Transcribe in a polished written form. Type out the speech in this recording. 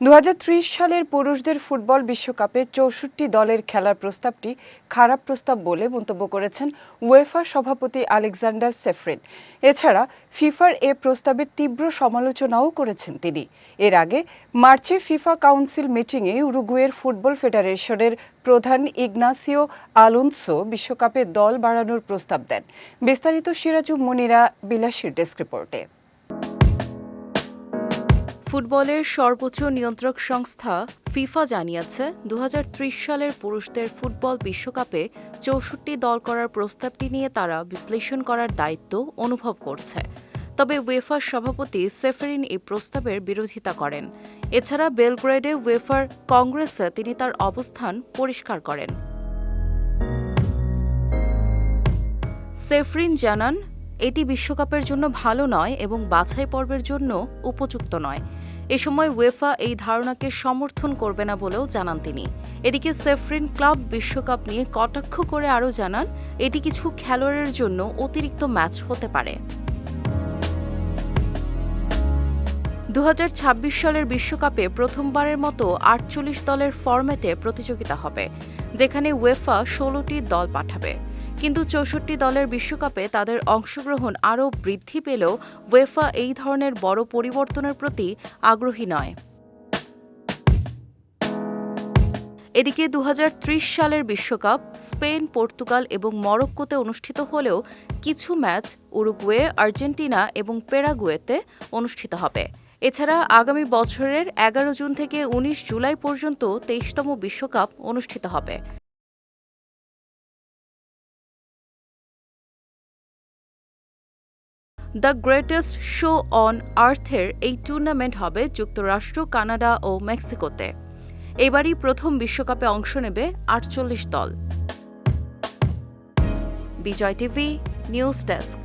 ২০৩০ সালের পুরুষদের ফুটবল বিশ্বকাপে ৬৪ দলের খেলার প্রস্তাবটি খারাপ প্রস্তাব বলে মন্তব্য করেছেন উয়েফা সভাপতি আলেকজান্ডার সেফরিন। এছাড়া ফিফার এ প্রস্তাবের তীব্র সমালোচনাও করেছেন তিনি। এর আগে মার্চে ফিফা কাউন্সিল মিটিংয়ে উরুগুয়ের ফুটবল ফেডারেশনের প্রধান ইগনাসিও আলোনসো বিশ্বকাপে দল বাড়ানোর প্রস্তাব দেন। বিস্তারিত সিরাজু মুনিরা বিলাসীর ডেস্ক রিপোর্টে। ফুটবলের সর্বোচ্চ নিয়ন্ত্রক সংস্থা ফিফা জানিয়েছে ২০৩০ সালের পুরুষদের ফুটবল বিশ্বকাপে ৬৪ দল করার প্রস্তাবটি নিয়ে তারা বিশ্লেষণ করার দায়িত্ব অনুভব করছে। তবে উয়েফার সভাপতি সেফেরিন এই প্রস্তাবের বিরোধিতা করেন। এছাড়া বেলগ্রেডে উয়েফার কংগ্রেসে তিনি তার অবস্থান পরিষ্কার করেন। সেফরিন জানান, এটি বিশ্বকাপের জন্য ভালো নয় এবং বাছাই পর্বের জন্য উপযুক্ত নয়। এ সময় উয়েফা এই ধারণাকে সমর্থন করবে না বলেও জানান তিনি। এদিকে সেফরিন ক্লাব বিশ্বকাপ নিয়ে কটাক্ষ করে আরও জানান, এটি কিছু খেলোয়াড়ের জন্য অতিরিক্ত ম্যাচ হতে পারে। ২০২৬ সালের বিশ্বকাপে প্রথমবারের মতো ৪৮ দলের ফরম্যাটে প্রতিযোগিতা হবে, যেখানে উয়েফা ১৬টি দল পাঠাবে। কিন্তু ৬৪ দলের বিশ্বকাপে তাদের অংশগ্রহণ আরও বৃদ্ধি পেলেও উয়েফা এই ধরনের বড় পরিবর্তনের প্রতি আগ্রহী নয়। এদিকে ২০৩০ সালের বিশ্বকাপ স্পেন, পর্তুগাল এবং মরক্কোতে অনুষ্ঠিত হলেও কিছু ম্যাচ উরুগুয়ে, আর্জেন্টিনা এবং প্যারাগুয়েতে অনুষ্ঠিত হবে। এছাড়া আগামী বছরের ১১ জুন থেকে ১৯ জুলাই পর্যন্ত ২৩তম বিশ্বকাপ অনুষ্ঠিত হবে। দ্য গ্রেটেস্ট শো অন আর্থের এই টুর্নামেন্ট হবে যুক্তরাষ্ট্র, কানাডা ও মেক্সিকোতে। এবারই প্রথম বিশ্বকাপে অংশ নেবে ৪৮ দল। বিজয় টিভি নিউজ ডেস্ক।